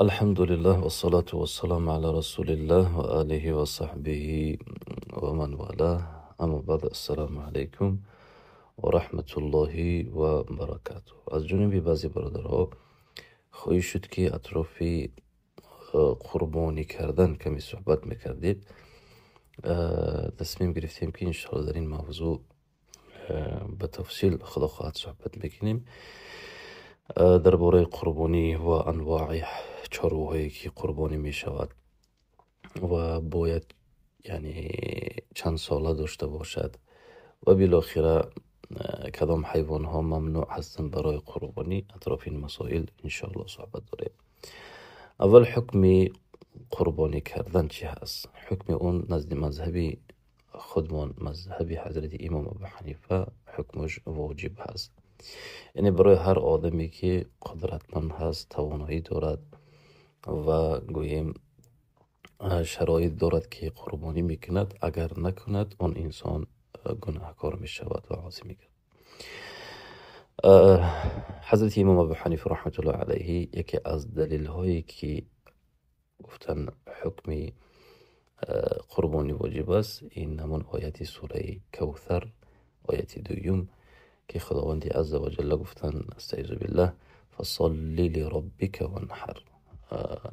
الحمد لله والصلاة والسلام على رسول الله و آله و صحبه و من والاه. اما بعد، السلام علیکم و رحمت الله و برکاته. از جانب بعضی برادرها خواهی شد که اطراف قربانی کردن کمی صحبت میکردید. تصمیم گرفتیم که انشاءالله در این موضوع به تفصیل خدا خواهد صحبت میکنیم درباره قربانی و انواع چاروهایی که قربانی می شود و باید یعنی چند ساله داشته باشد و بالاخره کدام حیوان ها ممنوع هستند برای قربانی. اطراف این مسائل انشاءالله صحبت داریم. اول حکم قربانی کردن چی هست؟ حکم اون نزد مذهبی خودمان، مذهبی حضرت امام ابو حنیفه، حکمش واجب هست. یعنی برای هر آدمی که قدرتمند هست، توانایی دارد و گوییم شرایط دارد که قربانی میکند، اگر نکند اون انسان گناهکار می شود و عاصی میگردد. حضرت امام ابو حنیفه رحمت الله علیه یکی از دلیل هایی که گفتن حکم قربانی واجب است این همون آیت سوره کوثر، آیت دوم که خداوند عز و جل گفتن استعیذ بالله فصلی لربک وانحر،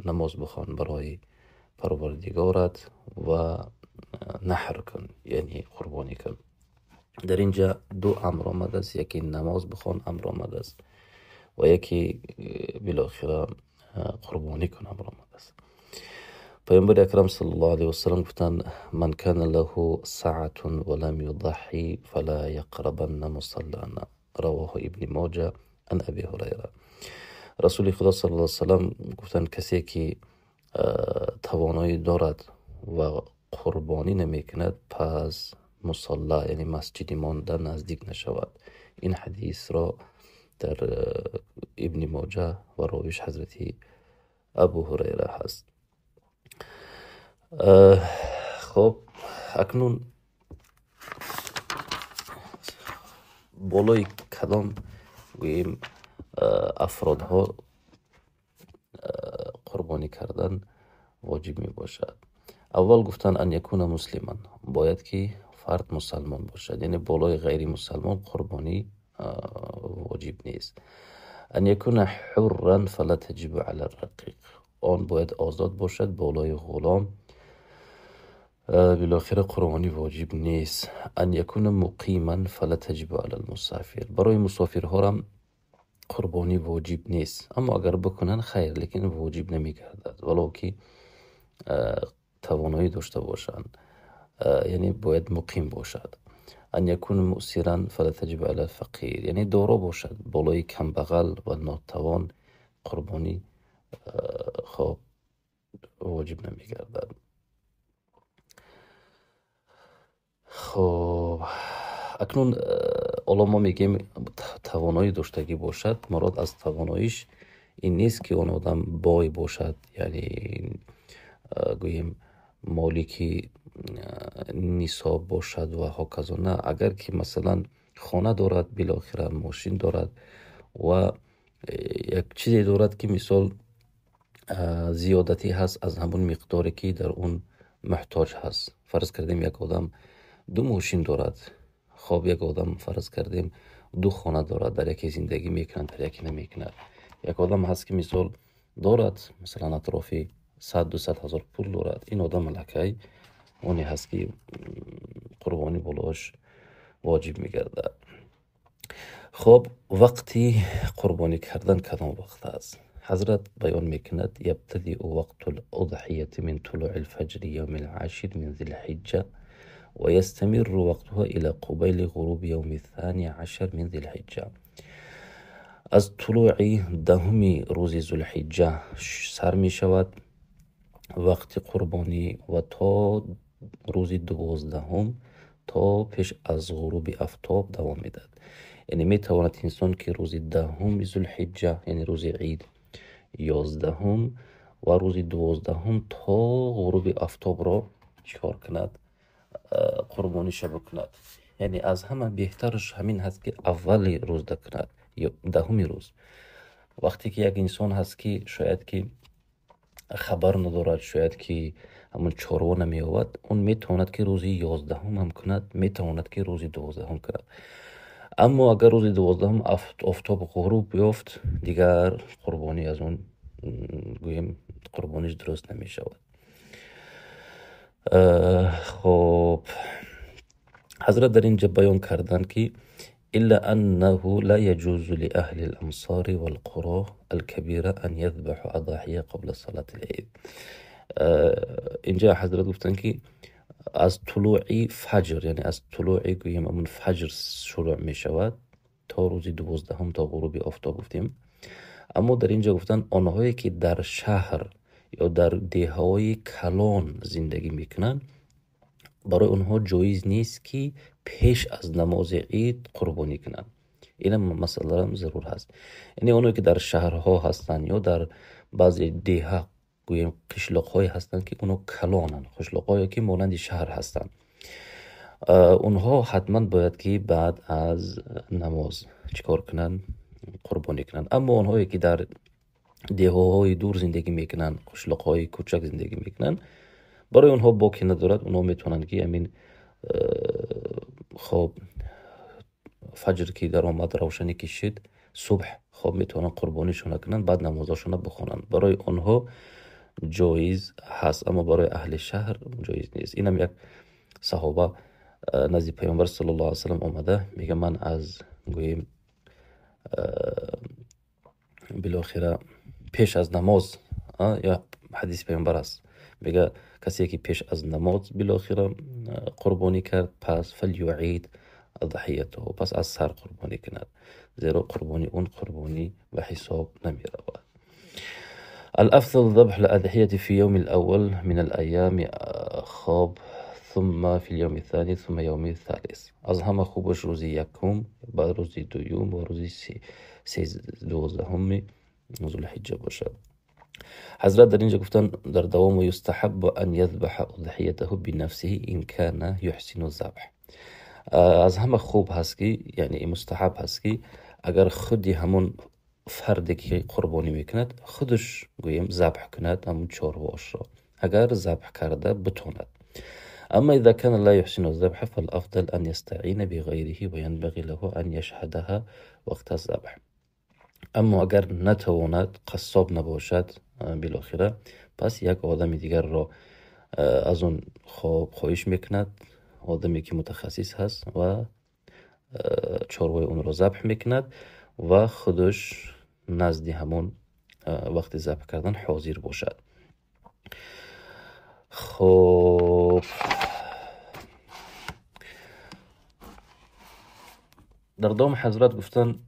نماز بخوان برای پروردگارت و نحر کن یعنی قربانی کن. در اینجا دو امر آمده است، یکی نماز بخوان امر آمده است و یکی بالاخره قربانی کن امر آمده است. پیامبر اکرم صلی الله علیه و سلم گفتن من کان له سعة ولم یضحی فلا یقربن مصلانا، رواه ابن ماجه عن ابی هریره. رسول خدا صلی الله علیه و سلم گفتن کسی که توانایی دارد و قربانی نمی کند پس مصلا یعنی مسجد مانده نزدیک نشود. این حدیث را در ابن ماجه و راویش حضرت ابو هریره هست. خب اکنون بالای کدام گوییم افرادها قربانی کردن واجب می باشد؟ اول گفتن ان یکون مسلما، باید که فرد مسلمان باشد، یعنی بالای غیر مسلمان قربانی واجب نیست. ان یکون حرا فلا تجب علی الرقیق، آن باید آزاد باشد، بالای غلام بالاخره قربانی واجب نیست. ان یکون مقیما فلا تجب علی المسافر، برای مسافرها هم قربانی واجب نیست، اما اگر بکنن خیر، لیکن واجب نمی گردد ولو که توانایی داشته باشند، یعنی باید مقیم باشد. ان یکون مؤسرا فلا تجب علی الفقیر، یعنی دارا باشد، بالای کم بغل و ناتوان قربانی خب واجب نمی گردد. خب اکنون علما میگیم توانایی داشتگی باشد، مراد از تواناییش این نیست که اون آدم بای باشد، یعنی گوییم مالکی نصاب باشد و هکذا. نه، اگر که مثلا خانه دارد، بالاخره ماشین دارد و یک چیزی دارد که مثال زیادتی هست از همون مقداری که در اون محتاج هست. فرض کردیم یک آدم دو ماشین دارد، خب یک آدم فرض کردیم دو خانه دارد، در یکی زندگی میکنند در یکی نمیکند. یک آدم هست که مثال دارد مثلا اطرافی 100-200 هزار پول دارد، این آدم ملکه اونی هست که قربانی بلاش واجب میگرده. خب وقتی قربانی کردن کدام وقت است؟ حضرت بیان میکند یبتدی وقت الاضحیه من طلوع الفجر یوم العاشر من ذی الحجه و یستمر وقتها الى قبیل غروب یوم الثانی عشر من ذی الحجه. از طلوع دهم روز ذی الحجه سر می شود وقت قربانی و تا روز 12 تا پیش از غروب آفتاب دوام میدهد. یعنی می تواند انسان که روز 10 ذی الحجه یعنی روز عید، 11 و روز 12 تا غروب آفتاب را چکار کند؟ قربانی شب کند. یعنی از همه بهترش همین هست که اول روز کند یا 10 روز. وقتی که یک انسان هست که شاید که خبر ندارد، شاید که همون چاروا نمیآورد، اون میتواند که روزی 11 هم کند، میتواند که روزی 12 کند. اما اگر روزی 12 آفتاب غروب بیفت، دیگر قربانی از اون گویم قربانیش درست نمی شود. خب حضرت در اینجا بیان کردن که إلا أنه لا يجوز لأهل الأمصار والقرى الكبيرة أن يذبحوا أضاحية قبل صلاة العيد. اینجا حضرت گفتن که از طلوع فجر، یعنی از طلوع گویم امون فجر شروع می شود تا روزی 12 تا غروب آفتاب گفتیم. اما در اینجا گفتن آنهایی که در شهر یا در دههای کلان زندگی میکنن، برای اونها جایز نیست که پیش از نماز عید قربانی کنن. این مسئله هم ضرور هست. یعنی اونایی که در شهرها هستن یا در بعضی دیه گویم قشلاق‌های هستن که اونها کلانن، قشلاق‌هایی که مانند شهر هستن، اونها حتما باید که بعد از نماز چیکار کنن؟ قربانی کنن. اما اونهایی که در دیه‌های دور زندگی میکنن، قشلاق‌های کوچک زندگی میکنن، برای اونها باکی ندارد. اونها میتونن که امین خب فجر که در آمد روشنی کشید، صبح خب میتونن قربانیشون کنن، بعد نمازشون بخونن. برای اونها جایز هست، اما برای اهل شهر جایز نیست. اینم یک صحابه نزد پیامبر صلی الله علیه و سلم اومده، میگه من از گویم بالاخره پیش از نماز، یا حدیث پیامبر است، میگه کسی که پیش از نماز بالاخره قربانی کرد، پس فلیعید ضحیته، پس از سر قربانی کند، زیرا قربانی اون قربانی به حساب نمی رود. الافضل ذبح الأضحية في يوم الأول من الأيام خاب، ثم في اليوم الثاني، ثم يوم الثالث. از همه خوبش روزی یکم، بعد روزی دوم و روزی 12 ذوالحجه باشد. حضرت در اینجا گفتن در دوام یستحب ان یذبح اضحیته بنفسه ان کان یحسن الذبح. از همه خوب هست که، یعنی مستحب هست که اگر خودی همون فردی که قربانی میکند خودش گویم ذبح کند همون چارواش را، اگر ذبح کرده بتوند. اما اذا كان لا يحسن الذبح فالافضل ان يستعين بغيره وينبغي له ان يشهدها وقت الذبح. اما اگر نتواند، قصاب نباشد بالاخره، پس یک آدم دیگر را از اون خواهش میکند، آدمی که متخصص هست و چاروای اون را ذبح میکند و خودش نزد همون وقت ذبح کردن حاضر باشد. خب در دوم حضرت گفتن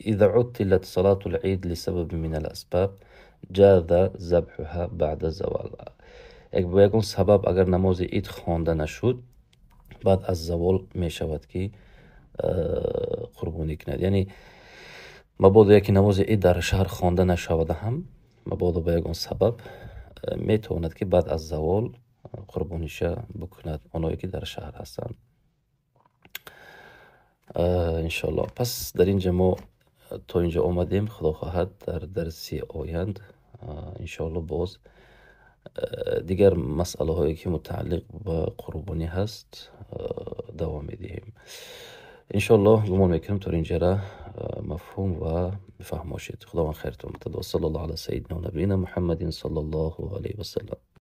إذا عطلت صلاة العيد لسبب من الأسباب جاز ذبحها بعد الزوال. با یکون سبب اگر نماز عید خوانده نشد، بعد از زوال می شود که قربانی کند. یعنی مبادا یکی نماز عید در شهر خوانده نشود هم، مبادا با یکون سبب می تواند که بعد از زوال قربانیش بکند اونایی که در شهر هستند. انشالله. پس در اینجا ما تا اینجا آمدیم. خدا خواهد در درسی آیند انشالله باز دیگر مسئله هایی که متعلق به قربانی هست دوام میدهیم انشالله. گمان میکنم تا اینجا را مفهوم و بفهم باشید. خداوند خیرتون بده. و صلی الله علی سیدنا و نبینا محمد صلی الله علیه و سلم.